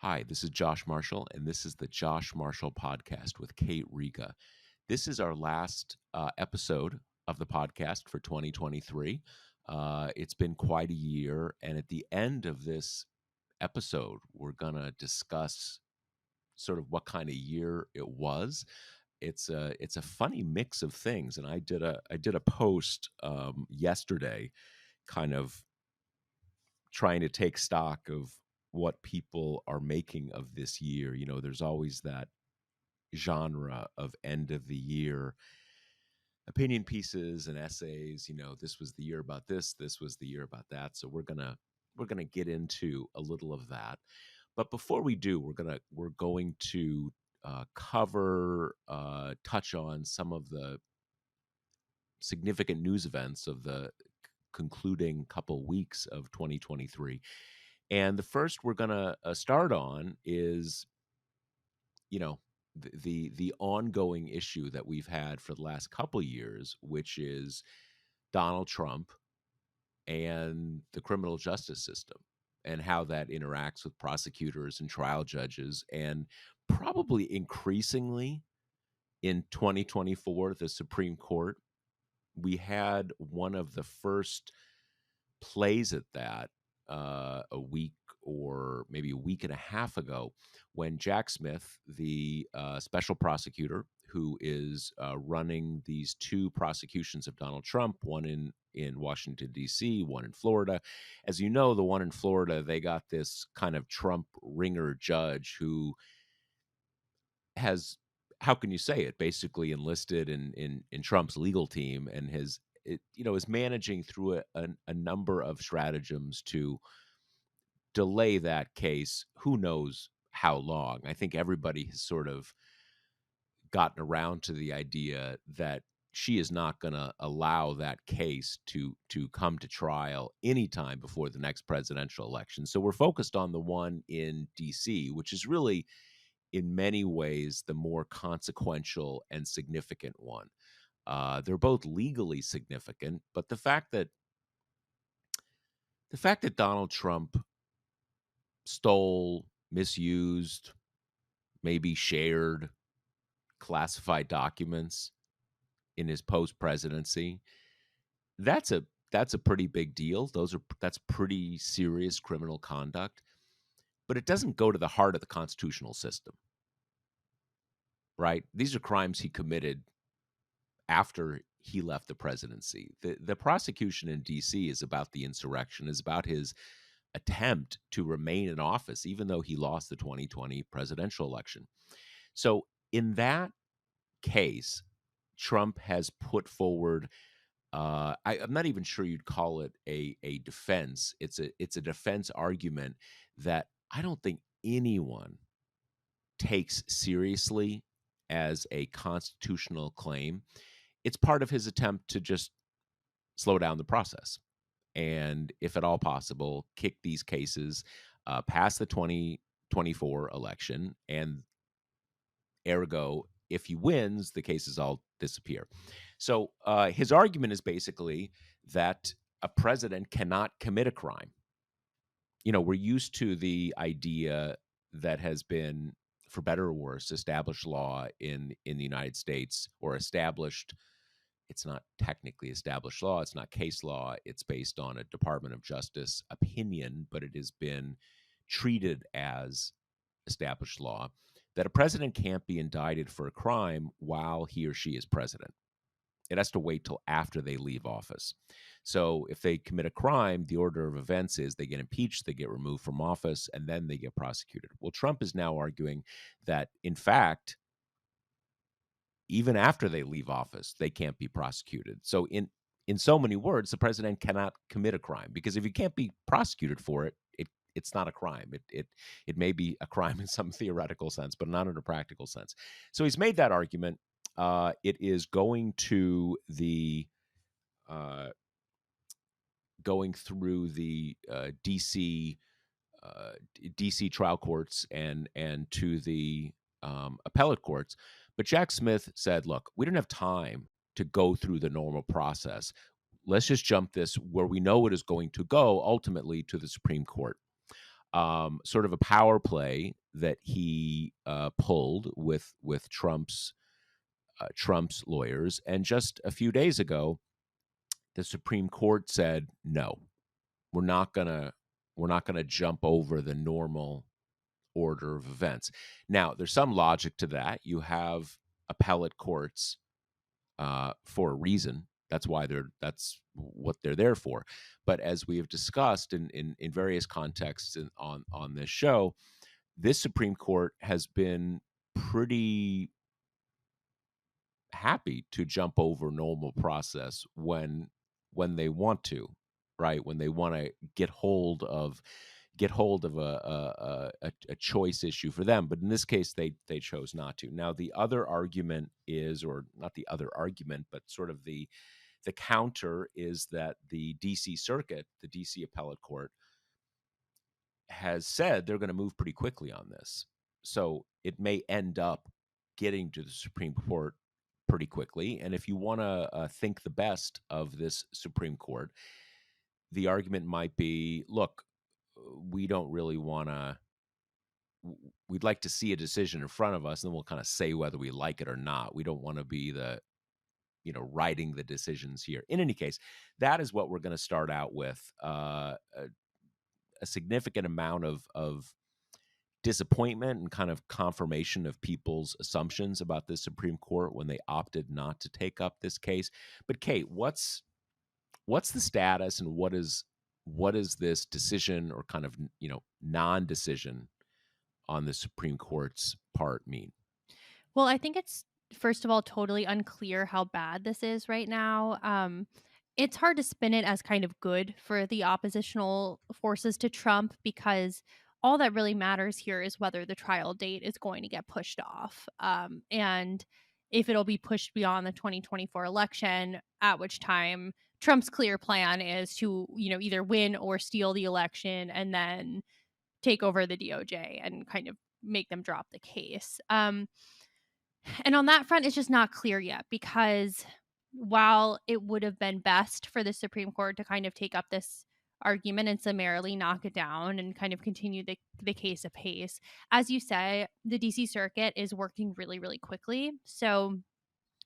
Hi, this is Josh Marshall, and this is the Josh Marshall Podcast with Kate Riga. This is our last episode of the podcast for 2023. It's been quite a year, and at the end of this episode, we're going to discuss sort of what kind of year it was. It's a funny mix of things, and I did a post yesterday, kind of trying to take stock of what people are making of this year. You know, there's always that genre of end of the year opinion pieces and essays. You know, this was the year about this was the year about that. So we're gonna get into a little of that. But before we do, we're going to cover touch on some of the significant news events of the concluding couple weeks of 2023. And the first we're going to start on is, you know, the ongoing issue that we've had for the last couple years, which is Donald Trump and the criminal justice system and how that interacts with prosecutors and trial judges, and probably increasingly in 2024, the Supreme Court. We had one of the first plays at that a week or maybe a week and a half ago, when Jack Smith, the special prosecutor who is running these two prosecutions of Donald Trump, one in Washington, D.C., one in Florida. As you know, the one in Florida, they got this kind of Trump ringer judge who has, how can you say it, basically enlisted in Trump's legal team, and is managing through a number of stratagems to delay that case. Who knows how long? I think everybody has sort of gotten around to the idea that she is not going to allow that case to come to trial anytime before the next presidential election. So we're focused on the one in DC, which is really in many ways the more consequential and significant one. They're both legally significant, but the fact that Donald Trump stole, misused, maybe shared classified documents in his post presidency, that's a pretty big deal. That's pretty serious criminal conduct, but it doesn't go to the heart of the constitutional system, right? These are crimes he committed after he left the presidency. The prosecution in DC is about the insurrection, is about his attempt to remain in office even though he lost the 2020 presidential election. So in that case, Trump has put forward, I'm not even sure you'd call it a defense. It's a defense argument that I don't think anyone takes seriously as a constitutional claim. It's part of his attempt to just slow down the process and, if at all possible, kick these cases past the 2024 election, and ergo, if he wins, the cases all disappear. So his argument is basically that a president cannot commit a crime. You know, we're used to the idea that has been, for better or worse, established law in the United States, or established. It's not technically established law. It's not case law. It's based on a Department of Justice opinion, but it has been treated as established law, that a president can't be indicted for a crime while he or she is president. It has to wait till after they leave office. So if they commit a crime, the order of events is they get impeached, they get removed from office, and then they get prosecuted. Well, Trump is now arguing that, in fact, even after they leave office, they can't be prosecuted. So in so many words, the president cannot commit a crime, because if you can't be prosecuted for it, it's not a crime. It may be a crime in some theoretical sense, but not in a practical sense. So he's made that argument. It is going to the going through the DC trial courts and to the appellate courts. But Jack Smith said, "Look, we didn't have time to go through the normal process. Let's just jump this where we know it is going to go, ultimately to the Supreme Court." sort of a power play that he pulled with Trump's lawyers. And just a few days ago, the Supreme Court said no, we're not gonna jump over the normal order of events. Now, there's some logic to that. You have appellate courts for a reason. That's what they're there for. But as we have discussed in various contexts on this show, this Supreme Court has been pretty happy to jump over normal process when they want to, right? When they want to get hold of a choice issue for them. But in this case, they chose not to. Now, the other argument is, or not the other argument, but sort of the counter is that the DC Circuit, the DC Appellate Court, has said they're going to move pretty quickly on this. So it may end up getting to the Supreme Court pretty quickly. And if you want to think the best of this Supreme Court, the argument might be, look, we don't really want to, we'd like to see a decision in front of us, and then we'll kind of say whether we like it or not. We don't want to be writing the decisions here. In any case, that is what we're going to start out with. A significant amount of disappointment and kind of confirmation of people's assumptions about the Supreme Court when they opted not to take up this case. But Kate, what's the status, and what is this decision, or kind of non-decision on the Supreme Court's part, mean? Well, I think it's, first of all, totally unclear how bad this is right now. It's hard to spin it as kind of good for the oppositional forces to Trump, because all that really matters here is whether the trial date is going to get pushed off. And if it'll be pushed beyond the 2024 election, at which time Trump's clear plan is to, either win or steal the election and then take over the DOJ and kind of make them drop the case. And on that front, it's just not clear yet, because while it would have been best for the Supreme Court to kind of take up this argument and summarily knock it down and kind of continue the case apace, as you say, the DC Circuit is working really, really quickly. So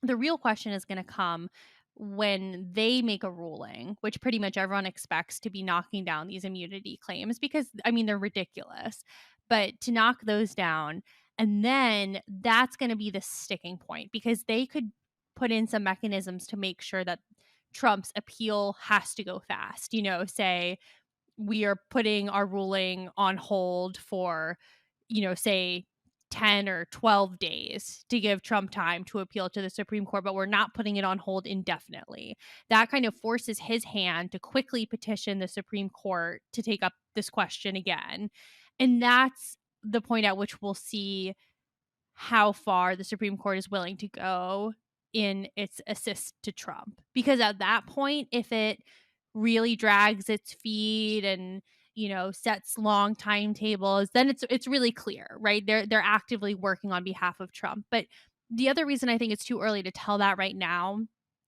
the real question is going to come when they make a ruling, which pretty much everyone expects to be knocking down these immunity claims, because, I mean, they're ridiculous. But to knock those down, and then that's going to be the sticking point, because they could put in some mechanisms to make sure that Trump's appeal has to go fast. Say we are putting our ruling on hold for, say 10 or 12 days to give Trump time to appeal to the Supreme Court, but we're not putting it on hold indefinitely. That kind of forces his hand to quickly petition the Supreme Court to take up this question again. And that's the point at which we'll see how far the Supreme Court is willing to go in its assist to Trump. Because at that point, if it really drags its feet and sets long timetables, then it's really clear, right? They're actively working on behalf of Trump. But the other reason I think it's too early to tell that right now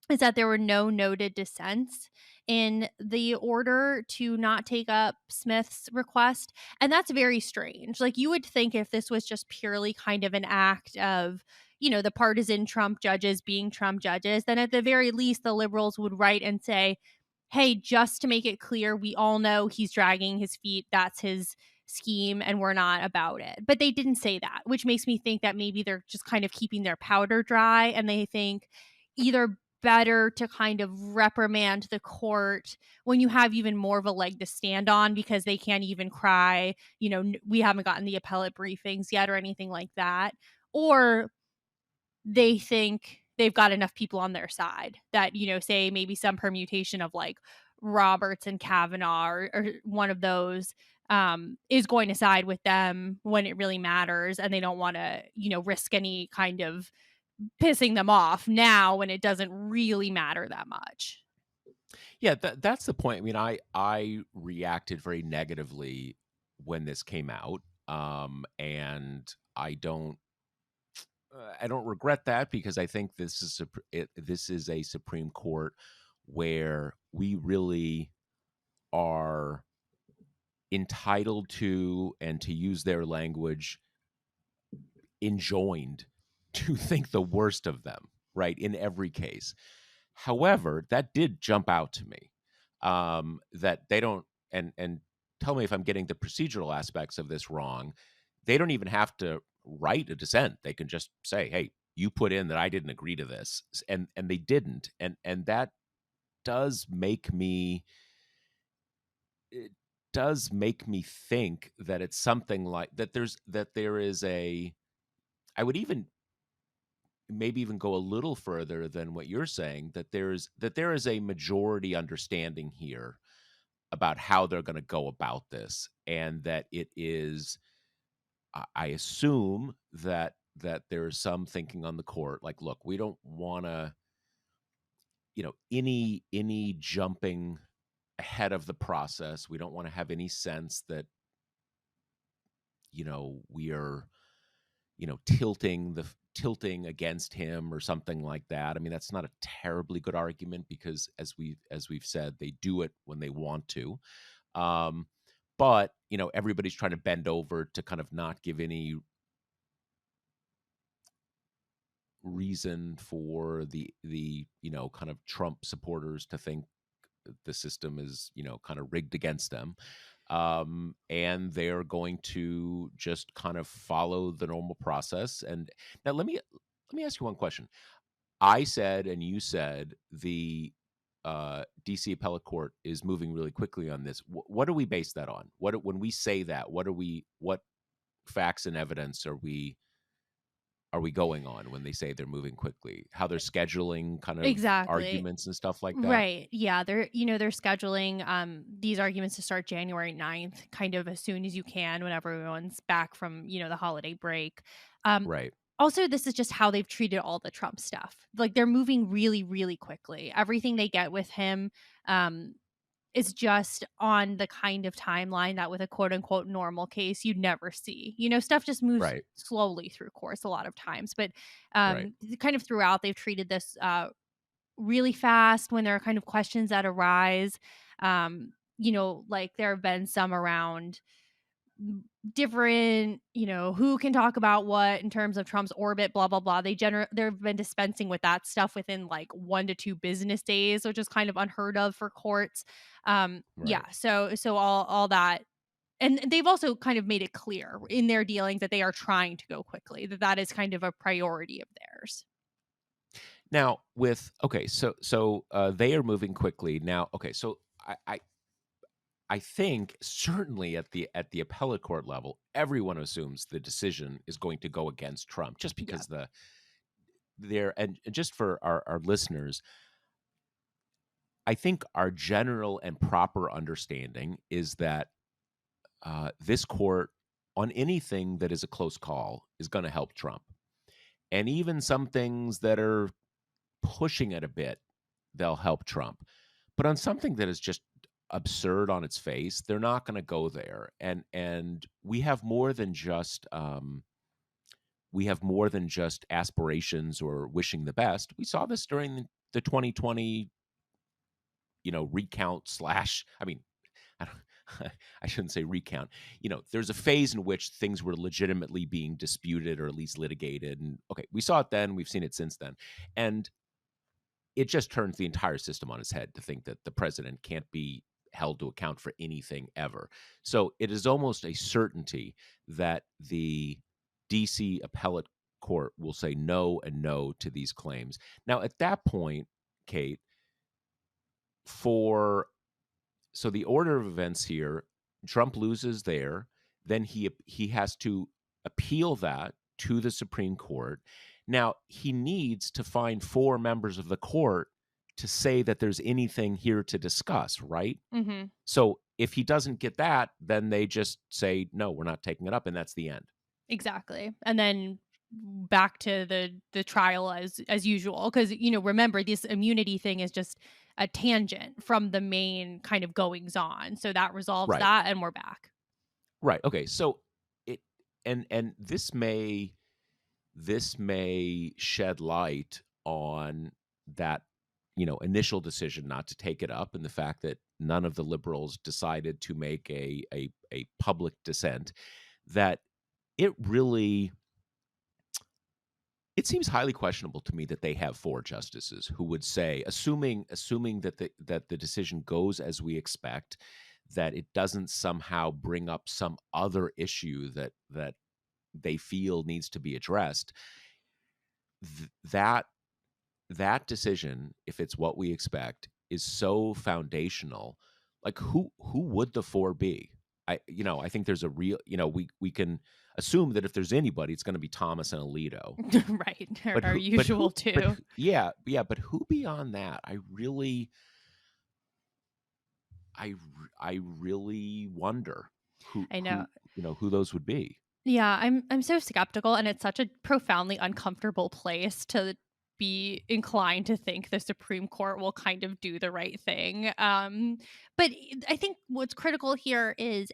is that there were no noted dissents in the order to not take up Smith's request. And that's very strange. Like, you would think if this was just purely kind of an act of, the partisan Trump judges being Trump judges, then at the very least, the liberals would write and say, hey, just to make it clear, we all know he's dragging his feet. That's his scheme, and we're not about it. But they didn't say that, which makes me think that maybe they're just kind of keeping their powder dry, and they think either better to kind of reprimand the court when you have even more of a leg to stand on, because they can't even cry, we haven't gotten the appellate briefings yet or anything like that. Or they think they've got enough people on their side that, say maybe some permutation of like Roberts and Kavanaugh or one of those is going to side with them when it really matters. And they don't want to, risk any kind of pissing them off now when it doesn't really matter that much. Yeah, that's the point. I mean, I reacted very negatively when this came out, and I don't regret that, because I think this is a Supreme Court where we really are entitled to, and to use their language, enjoined to think the worst of them, right? In every case. However, that did jump out to me, that they don't, and tell me if I'm getting the procedural aspects of this wrong. They don't even have to write a dissent. They can just say, "Hey, you put in that I didn't agree to this," and they didn't, and that does make me it does make me think that it's something like that. There is a, I would even maybe even go a little further than what you're saying, that there is a majority understanding here about how they're going to go about this, and that it is, I assume that there is some thinking on the court like, look, we don't want to, any jumping ahead of the process. We don't want to have any sense that we are, tilting against him or something like that. I mean, that's not a terribly good argument, because as we've said, they do it when they want to. Um, but everybody's trying to bend over to kind of not give any reason for the kind of Trump supporters to think the system is kind of rigged against them. And they're going to just kind of follow the normal process. And now let me ask you one question. I said, and you said, the DC appellate court is moving really quickly on this. What do we base that on? When we say that, what facts and evidence are we going on when they say they're moving quickly? How they're scheduling kind of Exactly. arguments and stuff like that? Right. Yeah, they're scheduling these arguments to start January 9th, kind of as soon as you can, whenever everyone's back from, the holiday break. Um Right. Also, this is just how they've treated all the Trump stuff. Like, they're moving really, really quickly. Everything they get with him um is just on the kind of timeline that with a quote unquote normal case you'd never see. Stuff just moves Right. slowly through course a lot of times. But Right. kind of throughout they've treated this really fast when there are kind of questions that arise. Like there have been some around different, who can talk about what in terms of Trump's orbit, blah blah blah. They've been dispensing with that stuff within like 1 to 2 business days, which is kind of unheard of for courts. Yeah, Right. so all that, and they've also kind of made it clear in their dealings that they are trying to go quickly, that is kind of a priority of theirs. Now with okay, so they are moving quickly now. Okay, so I think certainly at the appellate court level, everyone assumes the decision is going to go against Trump, just Yeah. because and just for our listeners, I think our general and proper understanding is that this court, on anything that is a close call, is going to help Trump, and even some things that are pushing it a bit, they'll help Trump. But on something that is just absurd on its face, they're not going to go there. And we have more than just aspirations or wishing the best. We saw this during the 2020, recount slash. I mean, I don't, I shouldn't say recount. There's a phase in which things were legitimately being disputed or at least litigated. And okay, we saw it then. We've seen it since then. And it just turns the entire system on its head to think that the president can't be held to account for anything ever. So it is almost a certainty that the DC appellate court will say no and no to these claims. Now, at that point, Kate, for so the order of events here, Trump loses there, then he has to appeal that to the Supreme Court. Now, he needs to find 4 members of the court to say that there's anything here to discuss, right? Mhm. So, if he doesn't get that, then they just say, "No, we're not taking it up," and that's the end. Exactly. And then back to the trial as usual, cuz remember, this immunity thing is just a tangent from the main kind of goings on. So that resolves Right. that and we're back. Right. Okay. So it and this may shed light on that initial decision not to take it up, and the fact that none of the liberals decided to make a public dissent, that it really it seems highly questionable to me that they have 4 justices who would say, assuming that the decision goes as we expect, that it doesn't somehow bring up some other issue that they feel needs to be addressed. That that decision, if it's what we expect, is so foundational. Like, who would the 4 be? I think there's a real, we can assume that if there's anybody, it's gonna be Thomas and Alito. Right. But Our who but usual who but too. who yeah, yeah, but who beyond that? I really wonder I know. who those would be. Yeah, I'm so skeptical, and it's such a profoundly uncomfortable place to be inclined to think the Supreme Court will kind of do the right thing. But I think what's critical here is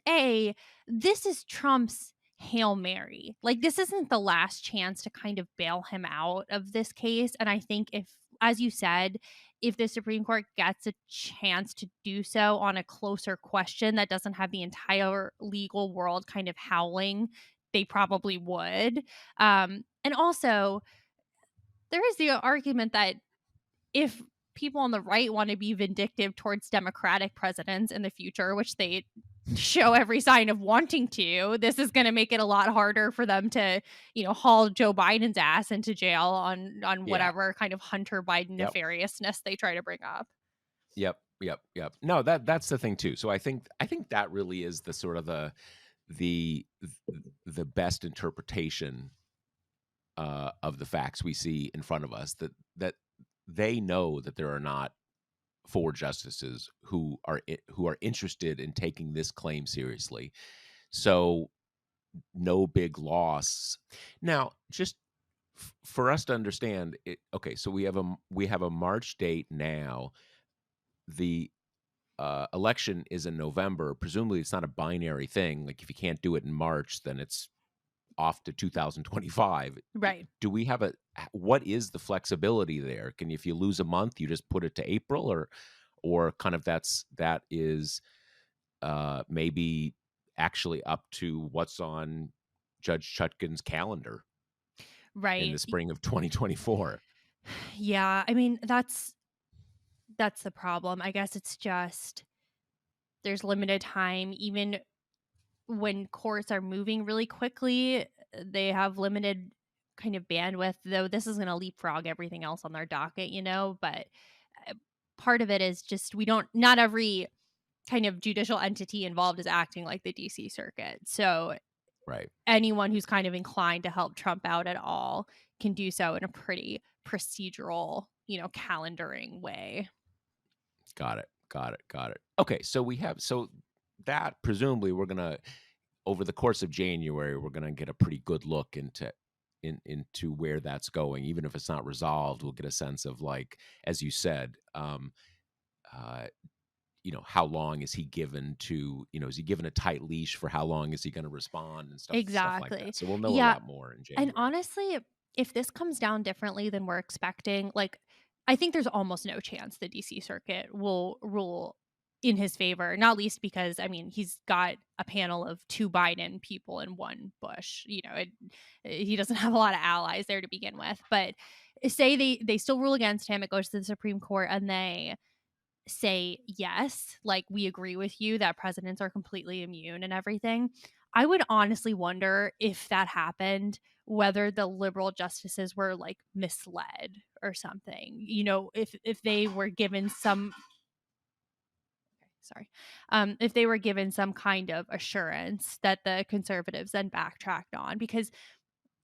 this is Trump's Hail Mary. Like, this isn't the last chance to kind of bail him out of this case. And I think if, as you said, if the Supreme Court gets a chance to do so on a closer question that doesn't have the entire legal world kind of howling, they probably would. And also, there is the argument that if people on the right want to be vindictive towards Democratic presidents in the future, which they show every sign of wanting to, this is going to make it a lot harder for them to, haul Joe Biden's ass into jail on Yeah. whatever kind of Hunter Biden Yep. nefariousness they try to bring up. Yep. Yep. Yep. No, that's the thing too. So I think that really is the sort of the the best interpretation of the facts we see in front of us, that they know that there are not 4 justices who are interested in taking this claim seriously. So no big loss. Now, just for us to understand it, okay, so we have a March date now. The election is in November. Presumably, it's not a binary thing. Like, if you can't do it in March, then it's off to 2025. Right. Do we have what is the flexibility there? If you lose a month, you just put it to April, or kind of that is maybe actually up to what's on Judge Chutkan's calendar in the Right. spring of 2024. Yeah. I mean, that's the problem. I guess it's just there's limited time. Even when courts are moving really quickly, they have limited kind of bandwidth, though this is going to leapfrog everything else on their docket, but uh, part of it is just not every kind of judicial entity involved is acting like the DC circuit. So Right. anyone who's kind of inclined to help Trump out at all can do so in a pretty procedural, calendaring way. Got it. Got it. Got it. Okay, so that presumably we're gonna over the course of January we're gonna get a pretty good look into where that's going. Even if it's not resolved, we'll get a sense of, like, as you said, uh, how long is he given to, is he given a tight leash for how long is he going to respond and stuff like Exactly. that. So we'll know a Yeah. lot more in And January. honestly, if this comes down differently than we're expecting, like, I think there's almost no chance the DC circuit will rule in his favor, not least because, I mean, he's got a panel of 2 Biden people and 1 Bush. He doesn't have a lot of allies there to begin with. But say they still rule against him, it goes to the Supreme Court, and they say yes, like, we agree with you that presidents are completely immune and everything. I would honestly wonder if that happened, whether the liberal justices were like misled or something. If they were given some sorry, if they were given some kind of assurance that the conservatives then backtracked on, because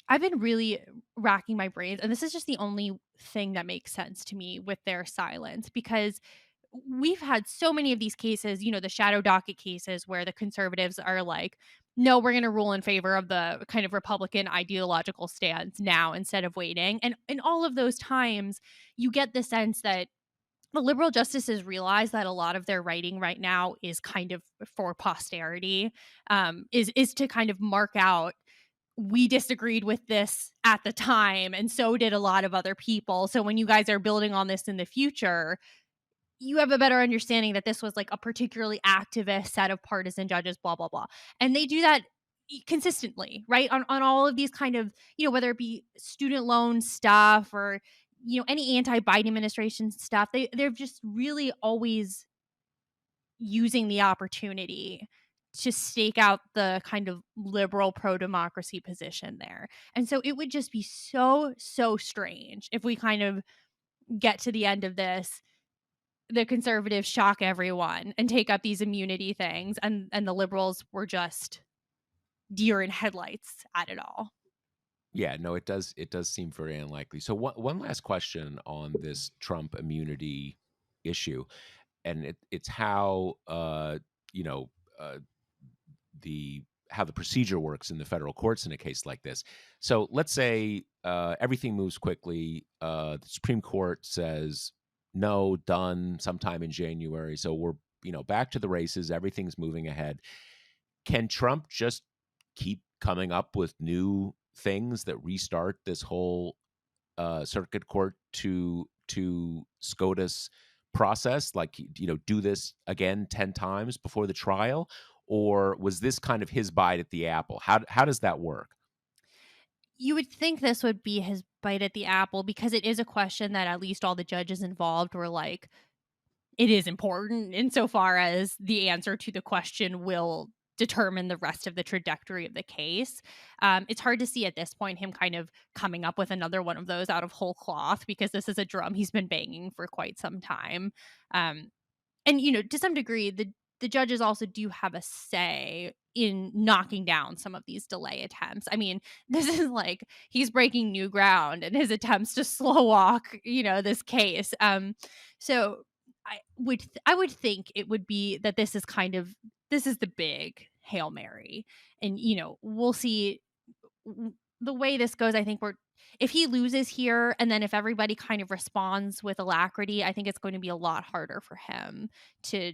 I've been really racking my brains, and this is just the only thing that makes sense to me with their silence, because we've had so many of these cases, the shadow docket cases where the conservatives are like, no, we're going to rule in favor of the kind of Republican ideological stance now instead of waiting. And in all of those times, you get the sense that the liberal justices realize that a lot of their writing right now is kind of for posterity, is to kind of mark out, we disagreed with this at the time, and so did a lot of other people. So when you guys are building on this in the future, you have a better understanding that this was like a particularly activist set of partisan judges, blah, blah, blah. And they do that consistently, right? On all of these kind of, whether it be student loan stuff or, any anti-Biden administration stuff, they're just really always using the opportunity to stake out the kind of liberal pro-democracy position there. And so it would just be so, so strange if we kind of get to the end of this, the conservatives shock everyone and take up these immunity things, and the liberals were just deer in headlights at it all. Yeah, no, it does seem very unlikely. So one last question on this Trump immunity issue, and it's how you know uh, the how the procedure works in the federal courts in a case like this. So let's say everything moves quickly. The Supreme Court says no, done sometime in January. So we're back to the races. Everything's moving ahead. Can Trump just keep coming up with new things that restart this whole circuit court to SCOTUS process, like do this again 10 times before the trial, or was this kind of his bite at the apple? How does that work? You would think this would be his bite at the apple because it is a question that at least all the judges involved were like, it is important insofar as the answer to the question will determine the rest of the trajectory of the case. It's hard to see at this point him kind of coming up with another one of those out of whole cloth because this is a drum he's been banging for quite some time. Um, and to some degree, the judges also do have a say in knocking down some of these delay attempts. I mean, this is like he's breaking new ground in his attempts to slow walk, this case. So I would think it would be that this is the big Hail Mary. And we'll see the way this goes. I think we're if he loses here and then if everybody kind of responds with alacrity, I think it's going to be a lot harder for him to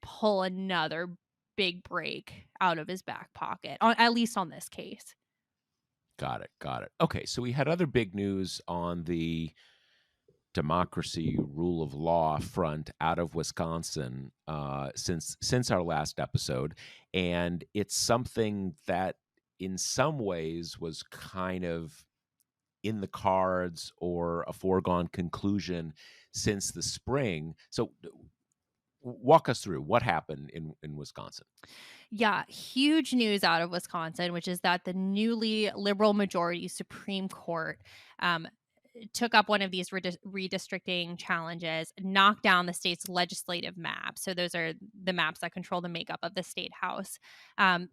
pull another big break out of his back pocket, at least on this case. Got it, got it. Okay, so we had other big news on the democracy, rule of law front out of Wisconsin since our last episode, and it's something that in some ways was kind of in the cards or a foregone conclusion since the spring. So walk us through what happened in Wisconsin. Yeah, huge news out of Wisconsin, which is that the newly liberal majority Supreme Court um, took up one of these redistricting challenges, knocked down the state's legislative map. So those are the maps that control the makeup of the state house,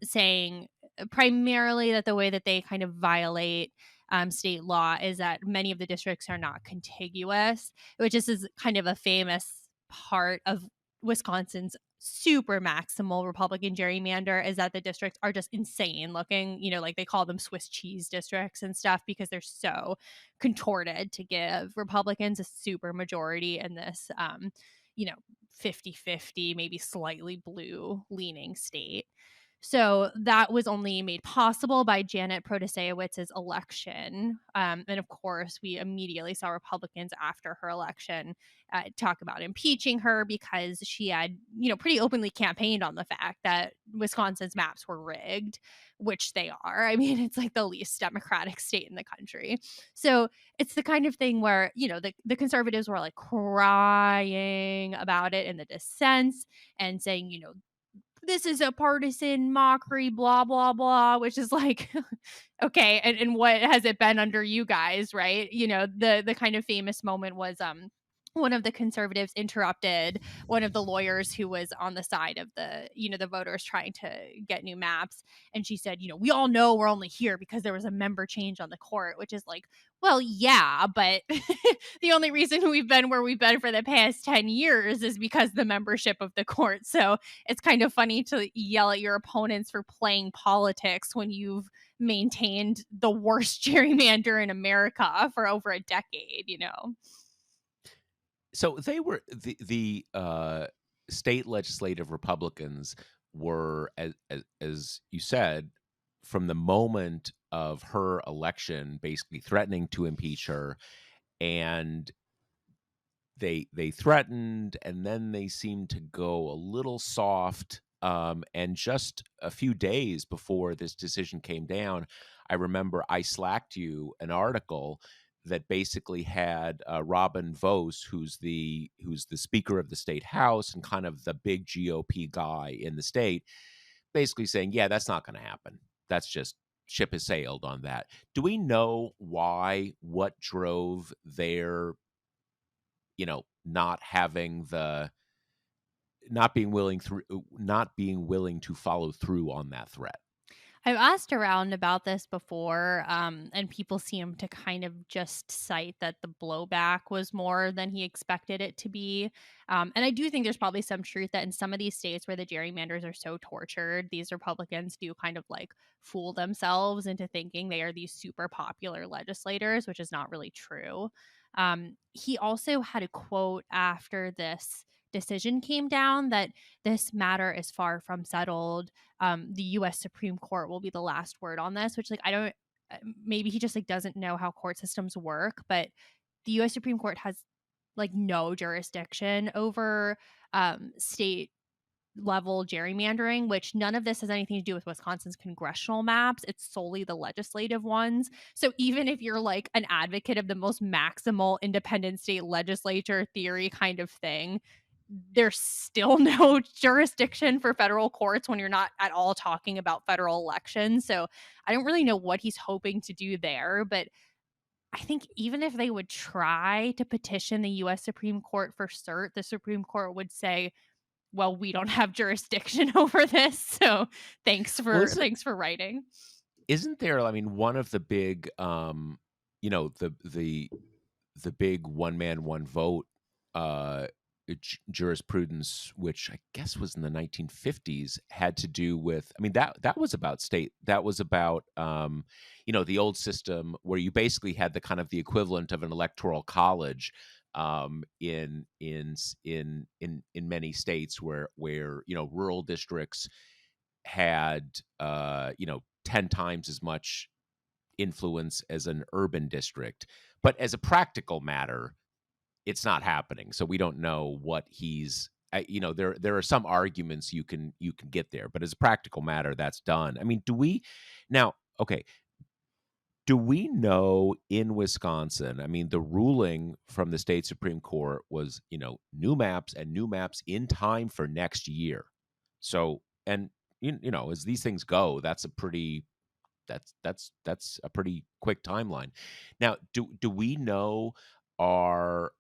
saying primarily that the way that they kind of violate state law is that many of the districts are not contiguous, which is kind of a famous part of Wisconsin's super maximal Republican gerrymander is that the districts are just insane looking, like they call them Swiss cheese districts and stuff because they're so contorted to give Republicans a super majority in this, you know, 50-50, maybe slightly blue leaning state. So that was only made possible by Janet Protasewicz's election. And of course, we immediately saw Republicans after her election talk about impeaching her because she had, pretty openly campaigned on the fact that Wisconsin's maps were rigged, which they are. I mean, it's like the least democratic state in the country. So it's the kind of thing where, the conservatives were like crying about it in the dissents and saying, this is a partisan mockery, blah, blah, blah, which is like, okay. And what has it been under you guys, right? The kind of famous moment was one of the conservatives interrupted one of the lawyers who was on the side of the voters trying to get new maps. And she said, we all know we're only here because there was a member change on the court, which is like, well, yeah, but the only reason we've been where we've been for the past 10 years is because the membership of the court. So it's kind of funny to yell at your opponents for playing politics when you've maintained the worst gerrymander in America for over a decade. So they were the state legislative Republicans were, as you said, from the moment of her election, basically threatening to impeach her, and they threatened, and then they seemed to go a little soft. And just a few days before this decision came down, I remember I slacked you an article that basically had Robin Vos, who's the Speaker of the State House and kind of the big GOP guy in the state, basically saying, "Yeah, that's not going to happen. That's just ship has sailed on that." Do we know why? What drove their not having the not being willing to follow through on that threat? I've asked around about this before, and people seem to kind of just cite that the blowback was more than he expected it to be. And I do think there's probably some truth that in some of these states where the gerrymanders are so tortured, these Republicans do kind of like fool themselves into thinking they are these super popular legislators, which is not really true. He also had a quote after this decision came down that this matter is far from settled. The US Supreme Court will be the last word on this, which like I don't maybe he just like doesn't know how court systems work, but the US Supreme Court has like no jurisdiction over state level gerrymandering, which none of this has anything to do with Wisconsin's congressional maps. It's solely the legislative ones. So even if you're like an advocate of the most maximal independent state legislature theory kind of thing, there's still no jurisdiction for federal courts when you're not at all talking about federal elections. So I don't really know what he's hoping to do there, but I think even if they would try to petition the US Supreme Court for cert, the Supreme Court would say, well, we don't have jurisdiction over this. So Well, thanks for writing. isn't there, I mean, one of the big you know the big one man one vote uh jurisprudence, which I guess was in the 1950s, had to do with, I mean, that was about the old system where you basically had the kind of the equivalent of an electoral college in many states where rural districts had 10 times as much influence as an urban district. But as a practical matter, it's not happening. So we don't know what he's there are some arguments you can get there, but as a practical matter, that's done. I mean, now, okay, do we know in Wisconsin, I mean, the ruling from the state Supreme Court was, new maps and new maps in time for next year. So, and as these things go, that's a pretty quick timeline. Now, do we know, are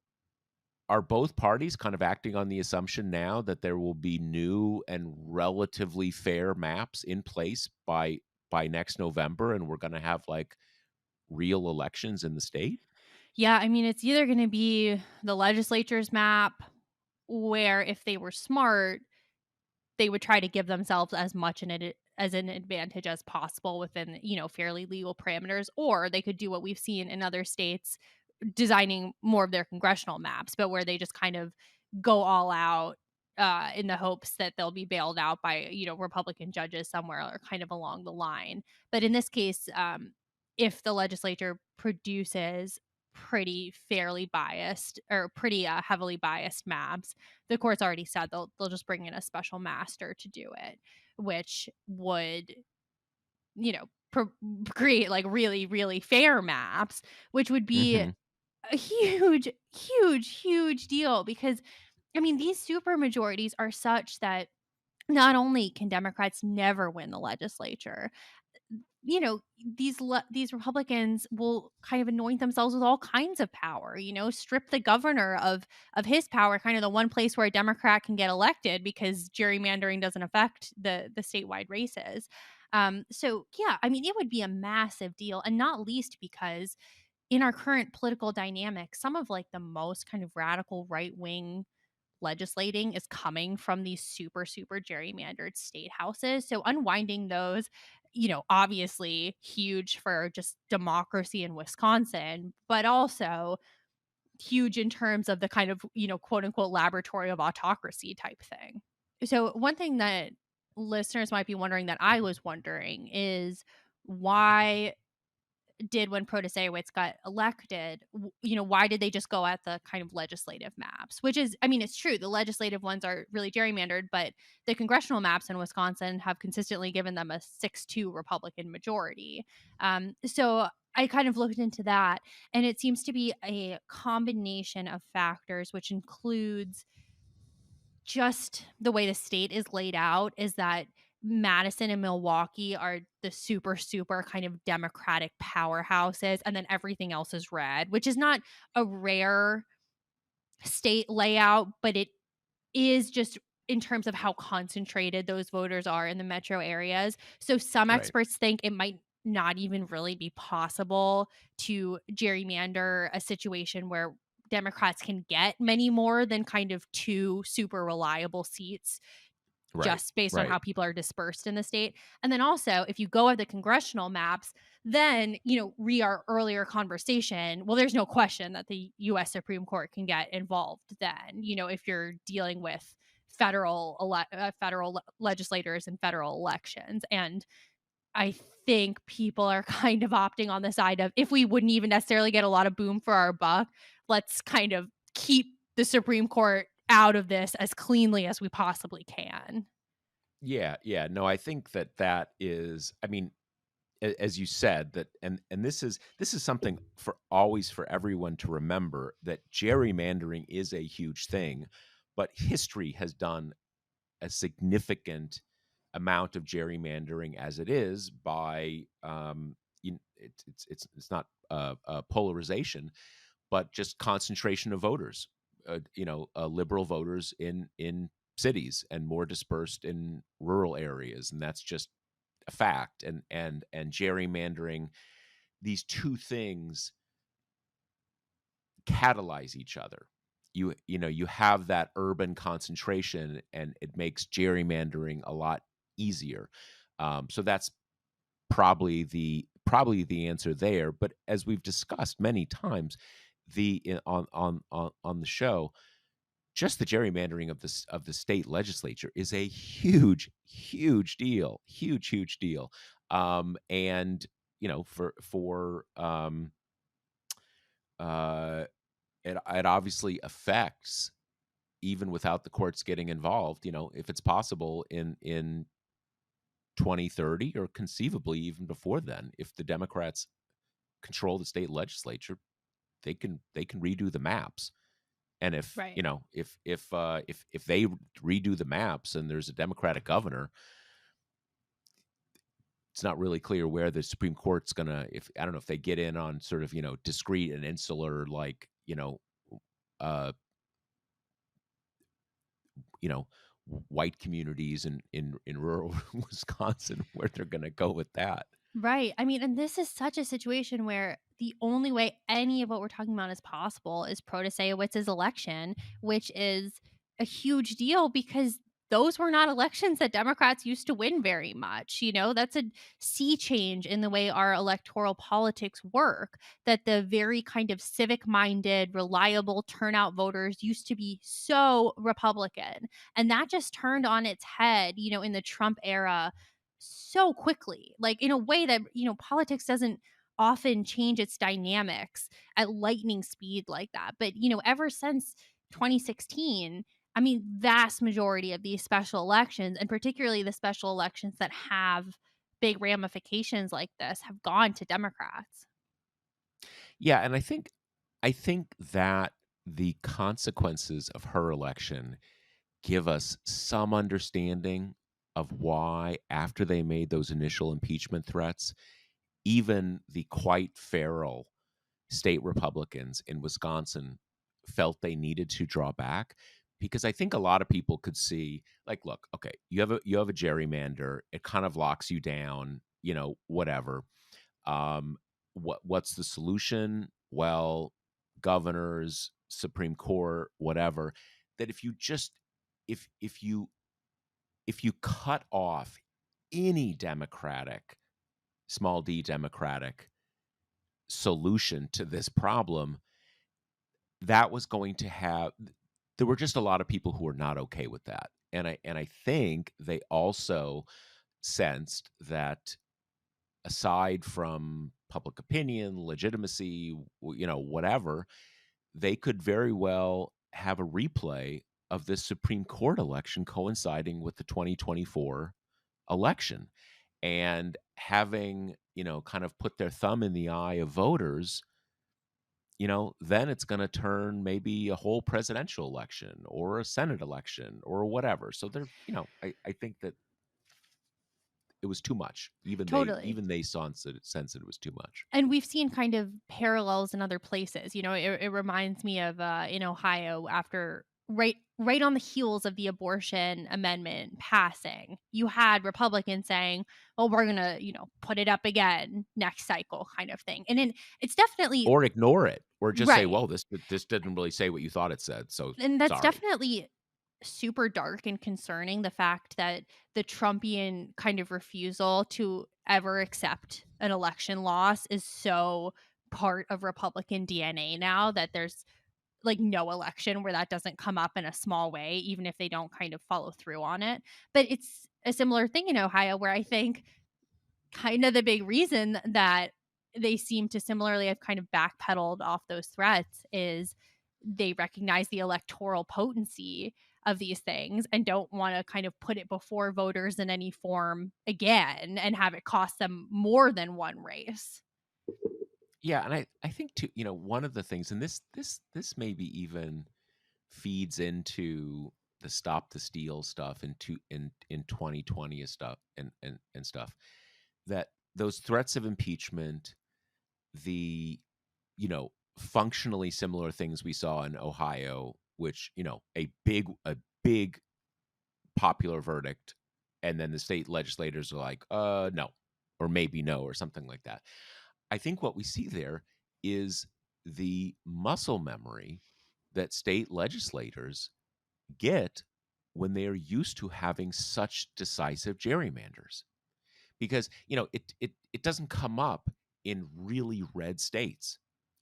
are both parties kind of acting on the assumption now that there will be new and relatively fair maps in place by next November, and we're going to have like real elections in the state? Yeah, I mean, it's either going to be the legislature's map, where if they were smart, they would try to give themselves as much as an advantage as possible within, fairly legal parameters, or they could do what we've seen in other states designing more of their congressional maps, but where they just kind of go all out in the hopes that they'll be bailed out by Republican judges somewhere or kind of along the line. But in this case, if the legislature produces pretty fairly biased or pretty heavily biased maps, the court's already said they'll just bring in a special master to do it, which would you know create like really really fair maps, which would be Hmm. a huge, huge, huge deal because, I mean, these super majorities are such that not only can Democrats never win the legislature, these Republicans will kind of anoint themselves with all kinds of power, strip the governor of his power, kind of the one place where a Democrat can get elected because gerrymandering doesn't affect the statewide races. So yeah, I mean, it would be a massive deal, and not least because in our current political dynamic, some of like the most kind of radical right wing legislating is coming from these super, super gerrymandered state houses. So unwinding those, obviously huge for just democracy in Wisconsin, but also huge in terms of the kind of, quote unquote laboratory of autocracy type thing. So one thing that listeners might be wondering that I was wondering is why did when Protasewicz got elected. Why did they just go at the kind of legislative maps? Which is, I mean, it's true. The legislative ones are really gerrymandered, but the congressional maps in Wisconsin have consistently given them a 6-2 Republican majority. So I kind of looked into that, and it seems to be a combination of factors, which includes just the way the state is laid out, is that Madison and Milwaukee are the super, super kind of Democratic powerhouses, and then everything else is red, which is not a rare state layout, but it is just in terms of how concentrated those voters are in the metro areas. So some Right. experts think it might not even really be possible to gerrymander a situation where Democrats can get many more than kind of two super reliable seats Right. just based on Right. how people are dispersed in the state. And then also, if you go at the congressional maps, then, re our earlier conversation, well, there's no question that the US Supreme Court can get involved then, if you're dealing with federal legislators and federal elections. And I think people are kind of opting on the side of, if we wouldn't even necessarily get a lot of boom for our buck, let's kind of keep the Supreme Court out of this as cleanly as we possibly can. Yeah. Yeah. No, I think that is. I mean, as you said, that and this is something for everyone to remember, that gerrymandering is a huge thing, but history has done a significant amount of gerrymandering as it is by it's not polarization, but just concentration of voters, liberal voters in cities and more dispersed in rural areas, and that's just a fact. And gerrymandering, these two things catalyze each other. You have that urban concentration, and it makes gerrymandering a lot easier. So that's probably the answer there. But as we've discussed many times, on the show, just the gerrymandering of the state legislature is a huge deal, huge deal. And for uh, it obviously affects, even without the courts getting involved. If it's possible in 2030, or conceivably even before then, if the Democrats control the state legislature, they can redo the maps. And if Right. you know if they redo the maps and there's a Democratic governor, it's not really clear where the Supreme Court's gonna, if I don't know if they get in on sort of discrete and insular, like uh you know white communities in rural Wisconsin, where they're gonna go with that. Right. I mean, and this is such a situation where the only way any of what we're talking about is possible is Protasewicz's election, which is a huge deal because those were not elections that Democrats used to win very much. That's a sea change in the way our electoral politics work, that the very kind of civic minded, reliable turnout voters used to be so Republican. And that just turned on its head, in the Trump era so quickly, like in a way that, politics doesn't often change its dynamics at lightning speed like that. But, ever since 2016, I mean, vast majority of these special elections, and particularly the special elections that have big ramifications like this, have gone to Democrats. Yeah, and I think that the consequences of her election give us some understanding of why, after they made those initial impeachment threats, even the quite feral state Republicans in Wisconsin felt they needed to draw back. Because I think a lot of people could see, like, look, okay, you have a gerrymander, it kind of locks you down, whatever. What's the solution? Well, governors, Supreme Court, whatever. That if you just if you cut off any democratic, small d democratic solution to this problem, that was going to have there were just a lot of people who were not okay with that. And I think they also sensed that aside from public opinion, legitimacy, whatever, they could very well have a replay of this Supreme Court election coinciding with the 2024 election, and having, kind of put their thumb in the eye of voters. Then it's going to turn maybe a whole presidential election or a Senate election or whatever. So I think that it was too much. Totally. Even they sense that it was too much. And we've seen kind of parallels in other places. It reminds me of in Ohio after right on the heels of the abortion amendment passing, you had Republicans saying, "Well, we're gonna put it up again next cycle," kind of thing. And then it's definitely Or ignore it, or just say, right. "Well, this didn't really say what you thought it said, so And that's sorry." definitely super dark and concerning, the fact that the Trumpian kind of refusal to ever accept an election loss is so part of Republican DNA now that there's like no election where that doesn't come up in a small way, even if they don't kind of follow through on it. But it's a similar thing in Ohio where I think kind of the big reason that they seem to similarly have kind of backpedaled off those threats is they recognize the electoral potency of these things and don't want to kind of put it before voters in any form again and have it cost them more than one race. Yeah, and I think too, one of the things, and this maybe even feeds into the stop the steal stuff in 2020 and stuff, and stuff, that those threats of impeachment, the functionally similar things we saw in Ohio, which, a big popular verdict, and then the state legislators are like, no, or maybe no, or something like that. I think what we see there is the muscle memory that state legislators get when they are used to having such decisive gerrymanders, because it doesn't come up in really red states,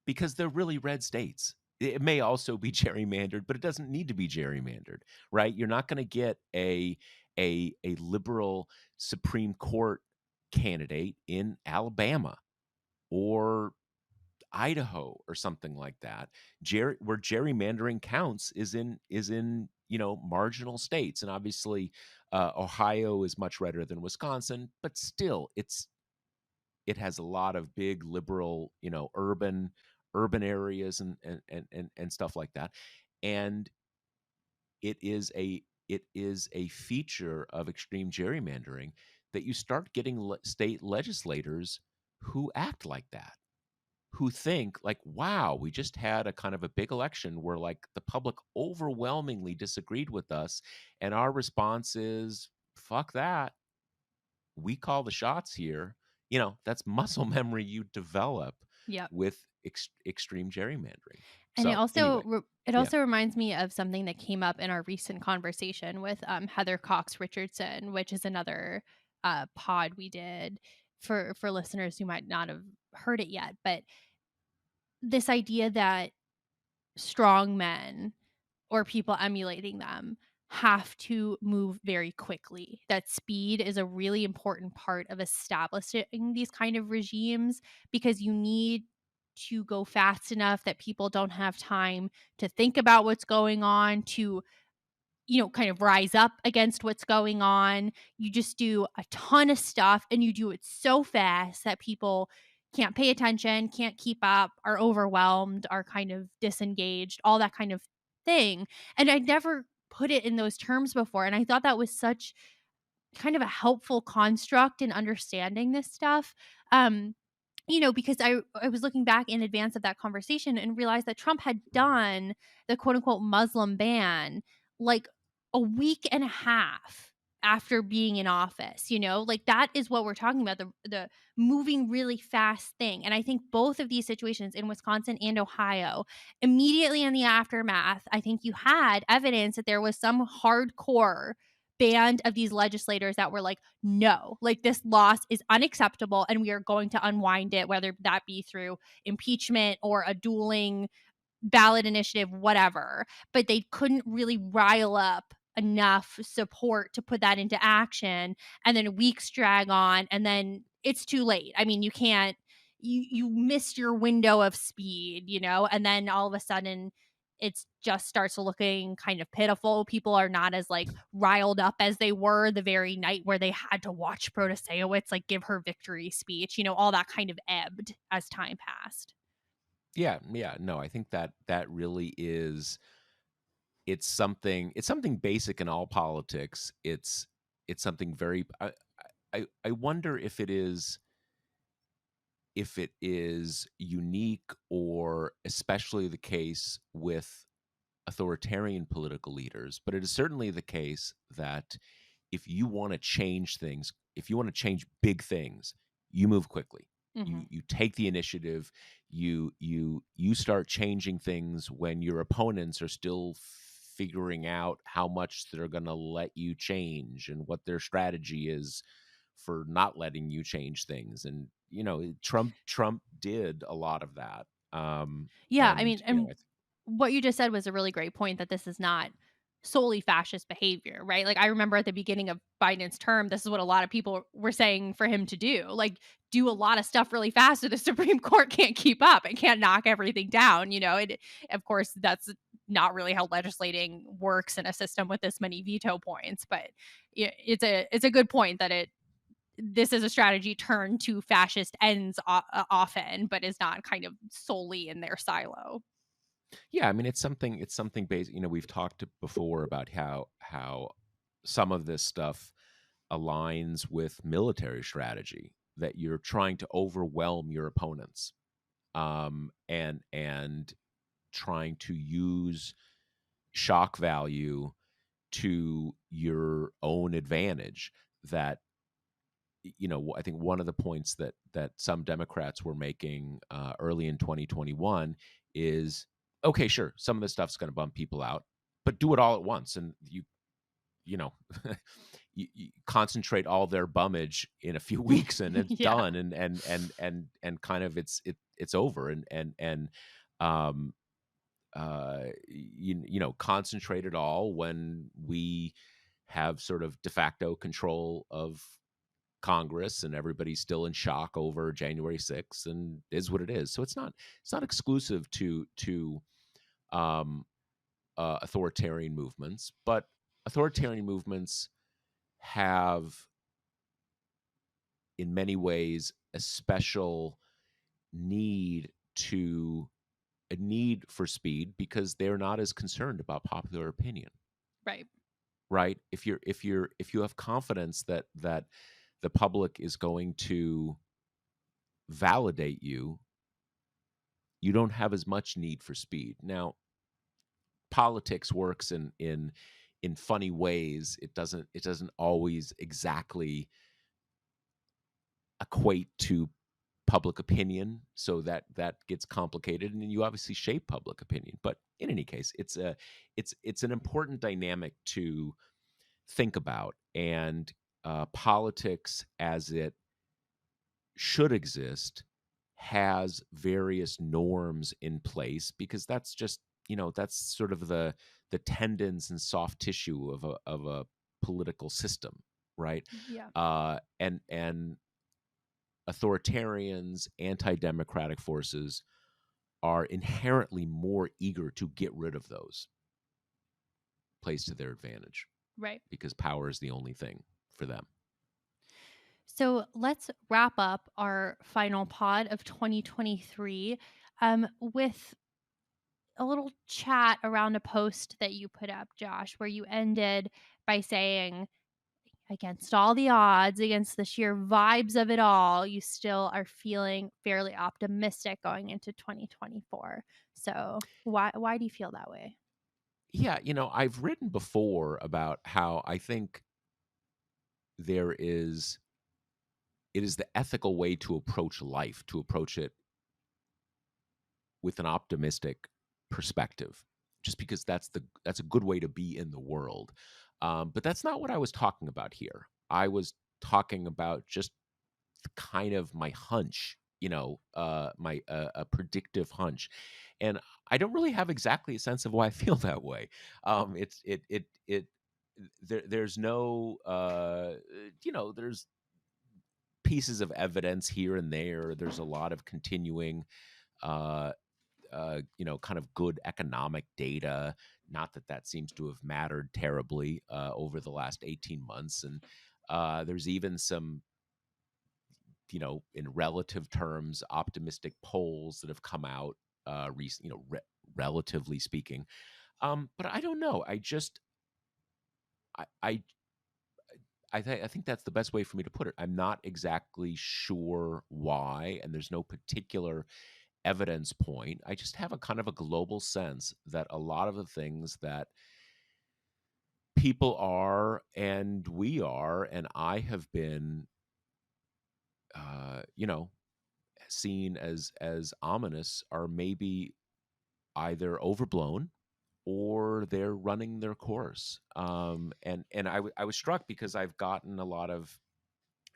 because they're really red states. It may also be gerrymandered, but it doesn't need to be gerrymandered, right? You're not going to get a liberal Supreme Court candidate in Alabama or Idaho or something like that. Where gerrymandering counts is in marginal states, and obviously Ohio is much redder than Wisconsin, but still it has a lot of big liberal, urban areas and stuff like that. And it is a feature of extreme gerrymandering that you start getting state legislators who act like that, who think like, wow, we just had a kind of a big election where like the public overwhelmingly disagreed with us, and our response is fuck that, we call the shots here. That's muscle memory you develop Yep. with extreme gerrymandering. And So anyway, it yeah. also reminds me of something that came up in our recent conversation with Heather Cox Richardson, which is another pod we did for listeners who might not have heard it yet. But this idea that strong men or people emulating them have to move very quickly. That speed is a really important part of establishing these kind of regimes, because you need to go fast enough that people don't have time to think about what's going on, to kind of rise up against what's going on. You just do a ton of stuff and you do it so fast that people can't pay attention, can't keep up, are overwhelmed, are kind of disengaged, all that kind of thing. And I never put it in those terms before. And I thought that was such kind of a helpful construct in understanding this stuff. Because I was looking back in advance of that conversation and realized that Trump had done the quote unquote Muslim ban like a week and a half after being in office, like that is what we're talking about, the moving really fast thing. And I think both of these situations in Wisconsin and Ohio, immediately in the aftermath, I think you had evidence that there was some hardcore band of these legislators that were like, no, like this loss is unacceptable and we are going to unwind it, whether that be through impeachment or a dueling ballot initiative, whatever. But they couldn't really rile up enough support to put that into action. And then weeks drag on. And then it's too late. I mean, you can't you missed your window of speed, and then all of a sudden it's just starts looking kind of pitiful. People are not as like riled up as they were the very night where they had to watch Protasewicz like give her victory speech. All that kind of ebbed as time passed. Yeah, yeah. No, I think that that really is it's something basic in all politics. It's something very I wonder if it is unique or especially the case with authoritarian political leaders, but it is certainly the case that if you want to change things, if you want to change big things, you move quickly. Mhm. You take the initiative. You start changing things when your opponents are still figuring out how much they're going to let you change and what their strategy is for not letting you change things. And Trump did a lot of that. Yeah, I And mean, and what you just said was a really great point that this is not solely fascist behavior, right? Like I remember at the beginning of Biden's term, this is what a lot of people were saying for him to do. Like do a lot of stuff really fast so the Supreme Court can't keep up and can't knock everything down, It of course that's not really how legislating works in a system with this many veto points, but it's a good point that this is a strategy turned to fascist ends often, but is not kind of solely in their silo. Yeah, I mean, it's something basic. We've talked before about how some of this stuff aligns with military strategy, that you're trying to overwhelm your opponents, and trying to use shock value to your own advantage. That I think one of the points that some Democrats were making early in 2021 is, okay, sure, some of this stuff's going to bump people out, but do it all at once, and you know you concentrate all their bummage in a few weeks, and it's Yeah. done, and kind of it's over, and um concentrate it all when we have sort of de facto control of Congress, and everybody's still in shock over January 6th, and is what it is. So it's not exclusive to um, authoritarian movements, but authoritarian movements have, in many ways, a special need to a need for speed because they're not as concerned about popular opinion, Right. right? If you have confidence that the public is going to validate you, you don't have as much need for speed. Now, politics works in funny ways. It doesn't always exactly equate to public opinion, so that gets complicated, and you obviously shape public opinion. But in any case, it's an important dynamic to think about, and politics as it should exist has various norms in place, because that's just that's sort of the tendons and soft tissue of a political system, right? Yeah. And authoritarians, anti-democratic forces are inherently more eager to get rid of those, plays to their advantage, Right. because power is the only thing for them. So let's wrap up our final pod of 2023 with a little chat around a post that you put up, Josh, where you ended by saying, against all the odds, against the sheer vibes of it all, you still are feeling fairly optimistic going into 2024. So why do you feel that way? Yeah, I've written before about how I think there is it is the ethical way to approach life, to approach it with an optimistic perspective, just because that's a good way to be in the world. But that's not what I was talking about here. I was talking about just kind of my hunch, my a predictive hunch, and I don't really have exactly a sense of why I feel that way. It's it there's no there's pieces of evidence here and there. There's a lot of continuing, uh, kind of good economic data. Not that that seems to have mattered terribly over the last 18 months. And there's even some, in relative terms, optimistic polls that have come out recent, relatively speaking. But I don't know. I, I, I think that's the best way for me to put it. I'm not exactly sure why, and there's no particular evidence point. I just have a kind of a global sense that a lot of the things that people are and we are and I have been you know seen as ominous are maybe either overblown or they're running their course. And I was struck because I've gotten a lot of,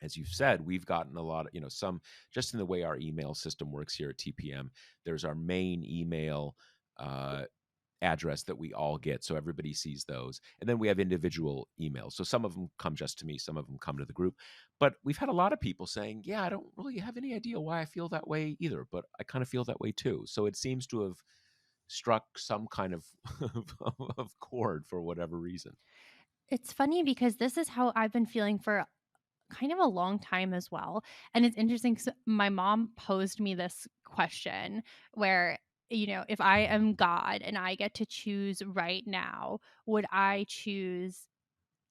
as you've said, we've gotten a lot of, some, just in the way our email system works here at TPM. There's our main email uh, address that we all get, so everybody sees those, and then we have individual emails. So some of them come just to me, some of them come to the group. But we've had a lot of people saying, yeah, I don't really have any idea why I feel that way either, but I kind of feel that way too. So it seems to have struck some kind of of chord for whatever reason. It's funny because this is how I've been feeling for kind of a long time as well. And it's interesting 'cause my mom posed me this question where, if I am God and I get to choose right now, would I choose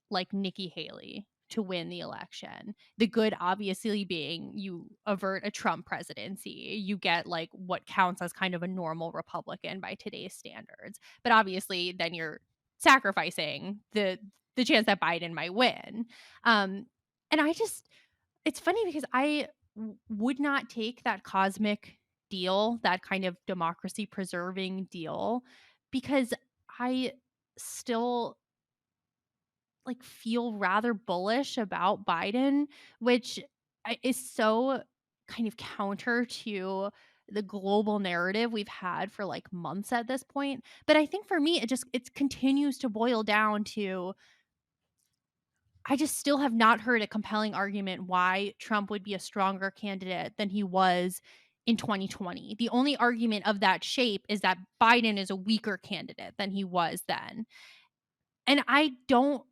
like Nikki Haley to win the election? The good obviously being you avert a Trump presidency. You get like what counts as kind of a normal Republican by today's standards. But obviously then you're sacrificing the chance that Biden might win. Um and it's funny because would not take that cosmic deal, that kind of democracy preserving deal, because I still like feel rather bullish about Biden, which is so kind of counter to the global narrative we've had for like months at this point. But I think for me, it continues to boil down to I just still have not heard a compelling argument why Trump would be a stronger candidate than he was in 2020. The only argument of that shape is that Biden is a weaker candidate than he was then. And I don't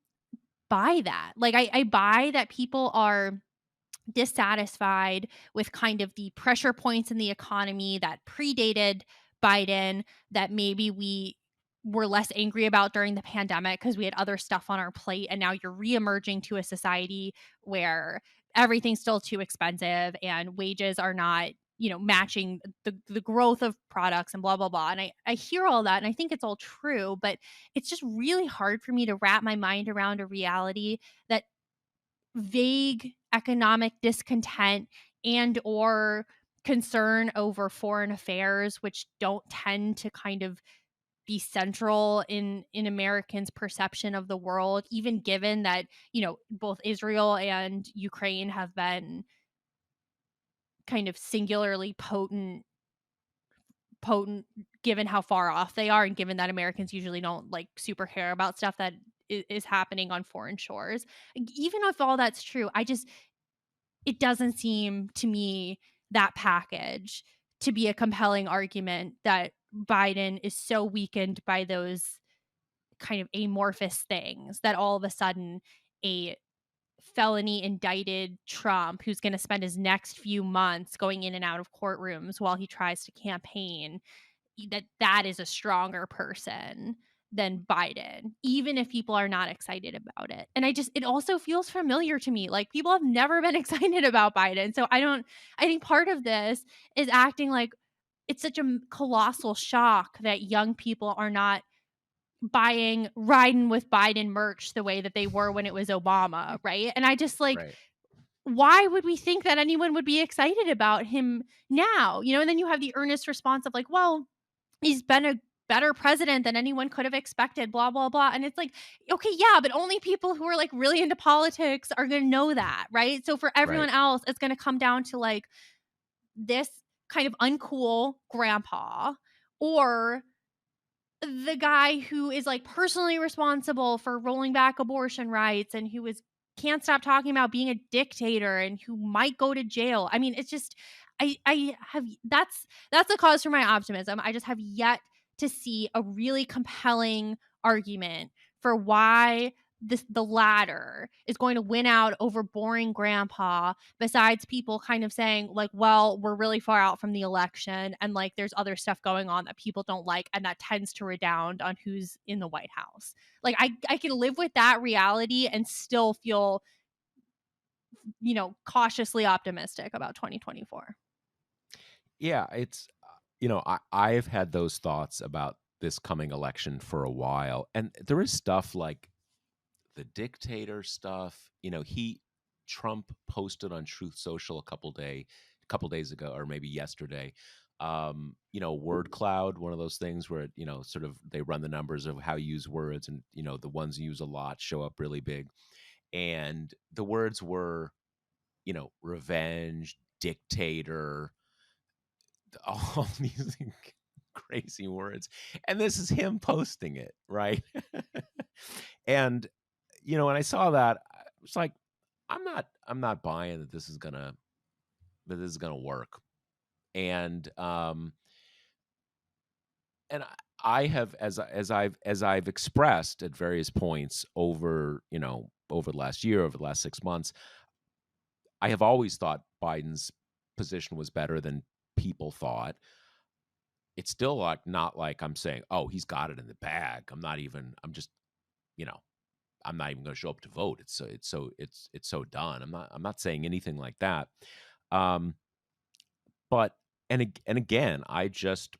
buy that. Like I buy that people are dissatisfied with kind of the pressure points in the economy that predated Biden, that maybe we were less angry about during the pandemic because we had other stuff on our plate. And now you're reemerging to a society where everything's still too expensive and wages are not, matching the growth of products and blah, blah, blah. And I hear all that and I think it's all true, but it's just really hard for me to wrap my mind around a reality that vague economic discontent and or concern over foreign affairs, which don't tend to kind of be central in Americans' perception of the world, even given that, both Israel and Ukraine have been kind of singularly potent given how far off they are and given that Americans usually don't like super care about stuff that is happening on foreign shores. Even if all that's true, it doesn't seem to me that package to be a compelling argument that Biden is so weakened by those kind of amorphous things that all of a sudden a felony indicted Trump who's going to spend his next few months going in and out of courtrooms while he tries to campaign, that is a stronger person than Biden, even if people are not excited about it. And it also feels familiar to me. Like people have never been excited about Biden. So I think part of this is acting like it's such a colossal shock that young people are not buying riding with Biden merch the way that they were when it was Obama. Right. And I just like, Right. why would we think that anyone would be excited about him now? And then you have the earnest response of like, well, he's been a better president than anyone could have expected, blah, blah, blah. And it's like, okay, yeah, but only people who are like really into politics are going to know that, right? So for everyone Right. else, it's going to come down to like this kind of uncool grandpa or the guy who is like personally responsible for rolling back abortion rights and who is can't stop talking about being a dictator and who might go to jail. I mean, it's just I have that's the cause for my optimism. I just have yet to see a really compelling argument for why the latter is going to win out over boring grandpa, besides people kind of saying like, well, we're really far out from the election and like there's other stuff going on that people don't like, and that tends to redound on who's in the White House. Like I can live with that reality and still feel, cautiously optimistic about 2024. Yeah, it's I've had those thoughts about this coming election for a while, and there is stuff like the dictator stuff. Trump posted on Truth Social a couple days ago, or maybe yesterday. Word cloud, one of those things where sort of they run the numbers of how you use words, and the ones you use a lot show up really big. And the words were, revenge, dictator, all these crazy words. And this is him posting it, right? And when I saw that, I was like, I'm not buying that this is gonna work. And I have, as I've expressed at various points over the last year, over the last 6 months, I have always thought Biden's position was better than people thought. It's still like not like I'm saying, oh, he's got it in the bag. You know, I'm not even going to show up to vote. It's so done. I'm not saying anything like that. Um, but and again, I just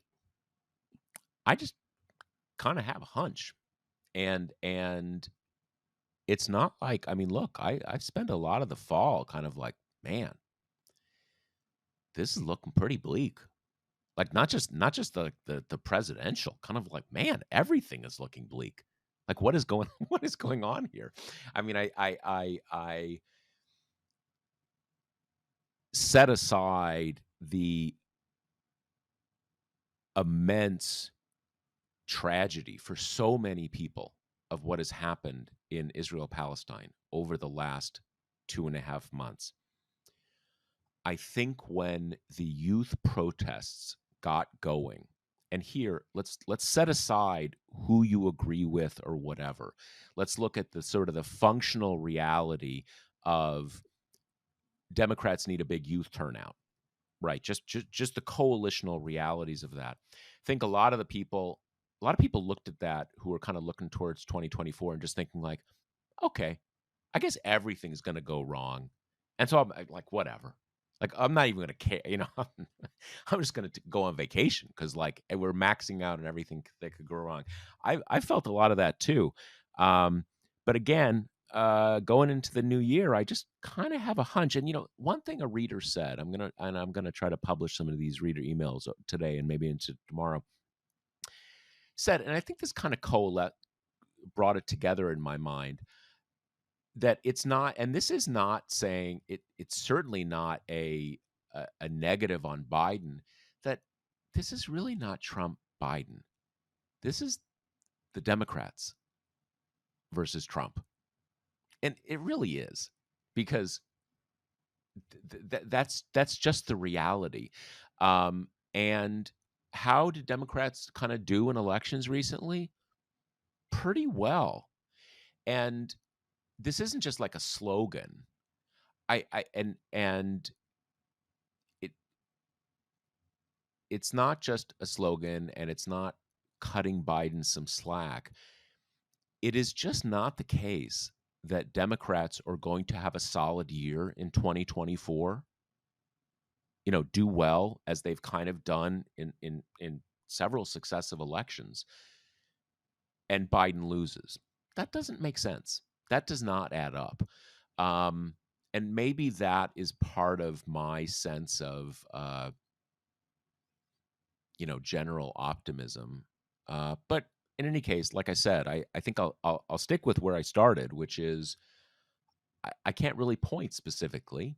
kind of have a hunch, and it's not like, I mean, look, I've spent a lot of the fall kind of like, man, this is looking pretty bleak. Like not just the presidential, kind of like, man, everything is looking bleak. Like what is going what is going on here? I mean, I set aside the immense tragedy for so many people of what has happened in Israel Palestine over the last 2.5 months. I think when the youth protests got going, and here let's set aside who you agree with or whatever. Let's look at the sort of the functional reality of Democrats need a big youth turnout, right? Just the coalitional realities of that. I think a lot of people looked at that who were kind of looking towards 2024 and just thinking like, okay, I guess everything's going to go wrong. And so I'm like, whatever. Like, I'm not even going to care. I'm just going to go on vacation because, like, we're maxing out and everything that could go wrong. I felt a lot of that too. But again, going into the new year, I just kind of have a hunch. And one thing a reader said, I'm gonna try to publish some of these reader emails today and maybe into tomorrow. Said, and I think this kind of brought it together in my mind, that it's not, and this is not saying it's certainly not a negative on Biden, that this is really not Trump Biden. This is the Democrats versus Trump. And it really is, because that's just the reality. And how did Democrats kind of do in elections recently? Pretty well. And this isn't just like a slogan. And it it's not just a slogan, and it's not cutting Biden some slack. It is just not the case that Democrats are going to have a solid year in 2024, do well as they've kind of done in several successive elections, and Biden loses. That doesn't make sense. That does not add up. And maybe that is part of my sense of general optimism. But in any case, like I said, I think I'll stick with where I started, which is I can't really point specifically.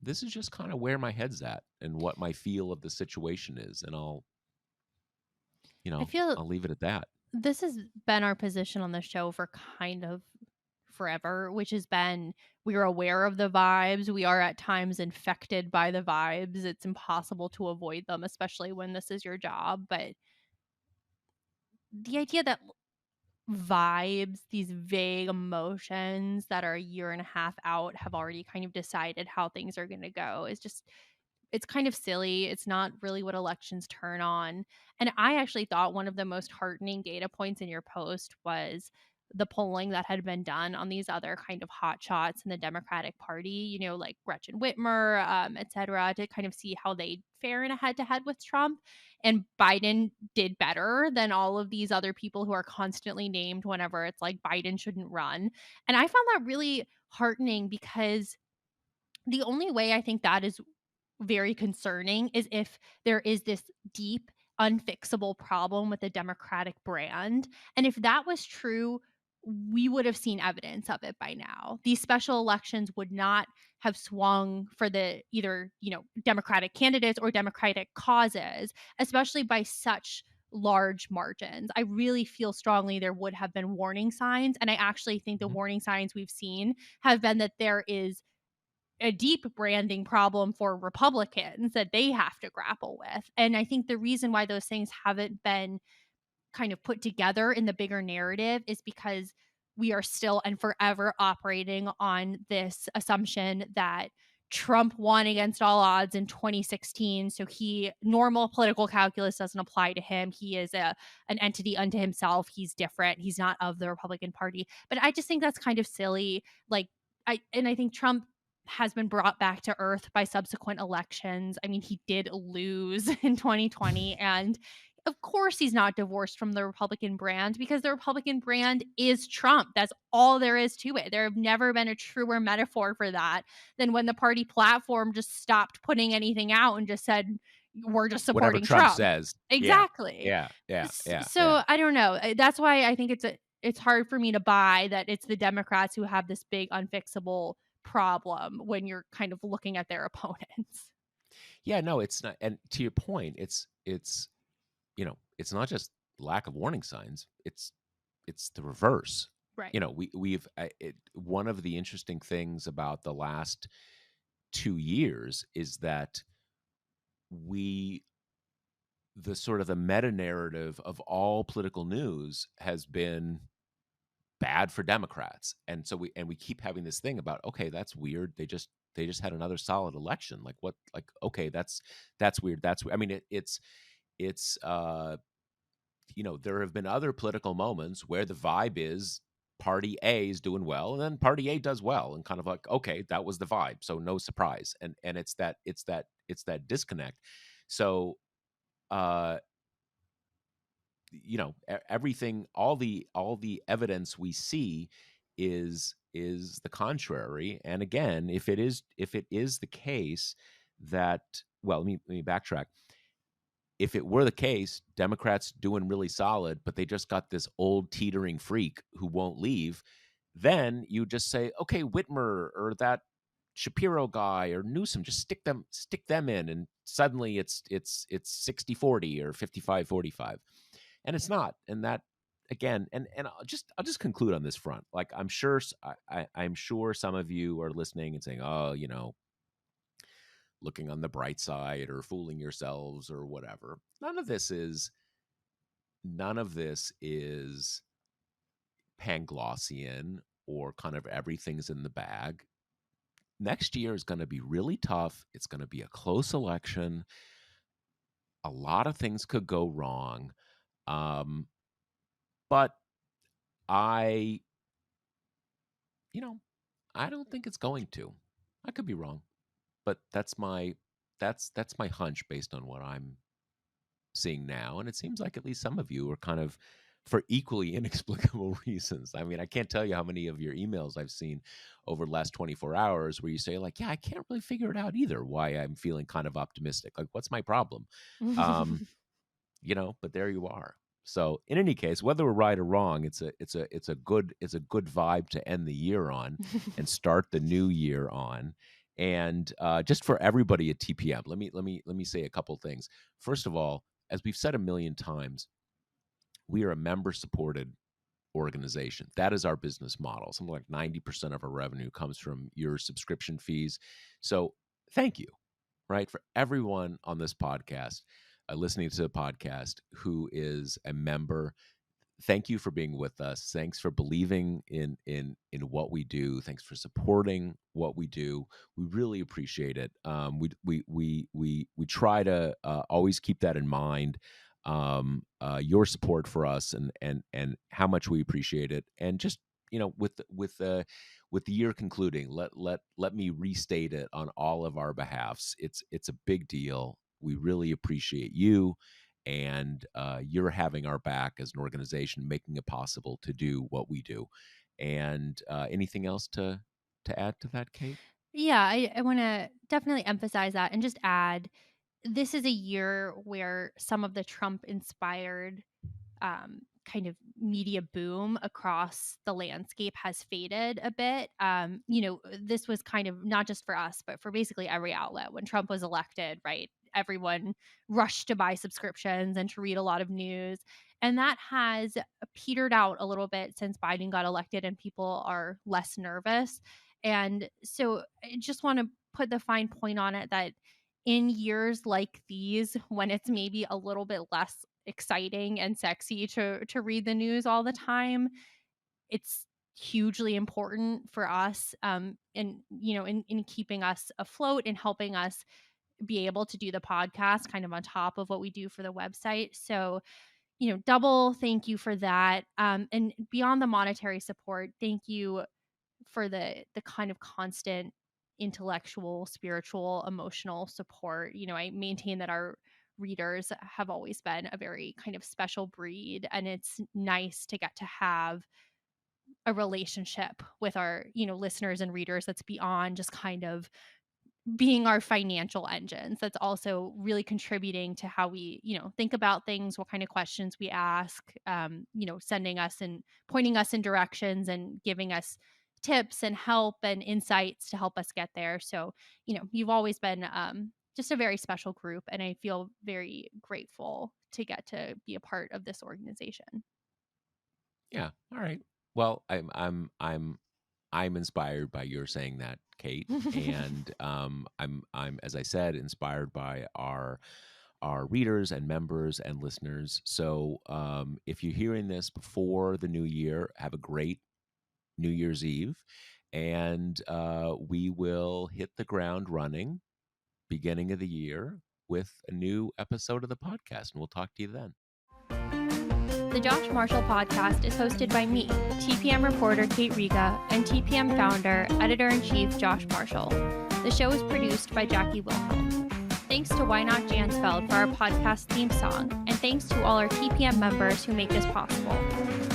This is just kind of where my head's at and what my feel of the situation is, and I feel I'll leave it at that. this has been our position on the show for kind of forever, which has been we are aware of the vibes. We are at times infected by the vibes. It's impossible to avoid them, especially when this is your job. But the idea that vibes, these vague emotions that are a year and a half out, have already kind of decided how things are going to go is just it's kind of silly. It's not really what elections turn on. And I actually thought one of the most heartening data points in your post was the polling that had been done on these other kind of hot shots in the Democratic Party, like Gretchen Whitmer, et cetera, to kind of see how they fare in a head to head with Trump. And Biden did better than all of these other people who are constantly named whenever it's like Biden shouldn't run. And I found that really heartening because the only way I think that is very concerning is if there is this deep, unfixable problem with the Democratic brand. And if that was true, we would have seen evidence of it by now. These special elections would not have swung for the either, Democratic candidates or Democratic causes, especially by such large margins. I really feel strongly there would have been warning signs. And I actually think the Mhm. warning signs we've seen have been that there is a deep branding problem for Republicans that they have to grapple with. And I think the reason why those things haven't been kind of put together in the bigger narrative is because we are still and forever operating on this assumption that Trump won against all odds in 2016. So normal political calculus doesn't apply to him. He is an entity unto himself. He's different. He's not of the Republican Party. But I just think that's kind of silly. I think Trump has been brought back to earth by subsequent elections. I mean, he did lose in 2020, and of course he's not divorced from the Republican brand because the Republican brand is Trump. That's all there is to it. There have never been a truer metaphor for that than when the party platform just stopped putting anything out and just said, we're just Whatever supporting Trump Trump. says. Yeah. Exactly. Yeah. Yeah. Yeah. Yeah. So I don't know. That's why I think it's hard for me to buy that it's the Democrats who have this big unfixable problem when you're kind of looking at their opponents. Yeah, no, it's not. And to your point, it's not just lack of warning signs. It's the reverse. Right. One of the interesting things about the last 2 years is that we the sort of the meta narrative of all political news has been bad for Democrats. And so we keep having this thing about, okay, that's weird. They just had another solid election. Like what? Like, okay, that's weird. I mean, it's there have been other political moments where the vibe is party A is doing well and then party A does well, and kind of like, okay, that was the vibe, so no surprise. And it's that disconnect. So uh everything, all the evidence we see is the contrary. And again, if it is the case that, well, let me backtrack. If it were the case, Democrats doing really solid, but they just got this old teetering freak who won't leave, then you just say, okay, Whitmer or that Shapiro guy or Newsom, just stick them in, and suddenly it's 60-40 or 55-45. And it's not. And that, again, and I'll just conclude on this front. Like, I'm sure some of you are listening and saying, oh, looking on the bright side or fooling yourselves or whatever. None of this is Panglossian or kind of everything's in the bag. Next year is going to be really tough. It's going to be a close election. A lot of things could go wrong. But I, you know, I don't think it's going to. I could be wrong, but that's my hunch based on what I'm seeing now. And it seems like at least some of you are kind of, for equally inexplicable reasons. I mean, I can't tell you how many of your emails I've seen over the last 24 hours where you say, like, yeah, I can't really figure it out either why I'm feeling kind of optimistic. Like, what's my problem? Um, but there you are. So in any case, whether we're right or wrong, it's a good vibe to end the year on and start the new year on. And just for everybody at TPM, let me say a couple things. First of all, as we've said a million times, we are a member supported organization. That is our business model. Something like 90% of our revenue comes from your subscription fees. So thank you, right? For everyone on this podcast, listening to the podcast who is a member, thank you for being with us. Thanks for believing in what we do. Thanks for supporting what we do. We really appreciate it. We try to always keep that in mind. Your support for us and how much we appreciate it. And just with the year concluding, let me restate it on all of our behalfs. It's a big deal. We really appreciate you, and you're having our back as an organization, making it possible to do what we do. And anything else to add to that, Kate? Yeah, I want to definitely emphasize that and just add this is a year where some of the Trump inspired kind of media boom across the landscape has faded a bit. This was kind of not just for us, but for basically every outlet. When Trump was elected, right, everyone rushed to buy subscriptions and to read a lot of news. And that has petered out a little bit since Biden got elected and people are less nervous. And so I just want to put the fine point on it that in years like these, when it's maybe a little bit less exciting and sexy to read the news all the time, it's hugely important for us, and in keeping us afloat and helping us be able to do the podcast kind of on top of what we do for the website. So double thank you for that, and beyond the monetary support, thank you for the kind of constant intellectual, spiritual, emotional support. I maintain that our readers have always been a very kind of special breed, and it's nice to get to have a relationship with our, listeners and readers that's beyond just kind of being our financial engines. That's also really contributing to how we, think about things, what kind of questions we ask, sending us and pointing us in directions and giving us tips and help and insights to help us get there. So, you've always been just a very special group, and I feel very grateful to get to be a part of this organization. Yeah. All right. Well, I'm inspired by your saying that, Kate, and I'm as I said, inspired by our readers and members and listeners. So if you're hearing this before the new year, have a great New Year's Eve, and we will hit the ground running beginning of the year with a new episode of the podcast, and we'll talk to you then. The Josh Marshall podcast is hosted by me, TPM reporter Kate Riga, and TPM founder, editor-in-chief Josh Marshall. The show is produced by Jackie Wilhelm. Thanks to Why Not Jansfeld for our podcast theme song, and thanks to all our TPM members who make this possible.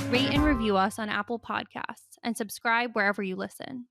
Rate and review us on Apple Podcasts, and subscribe wherever you listen.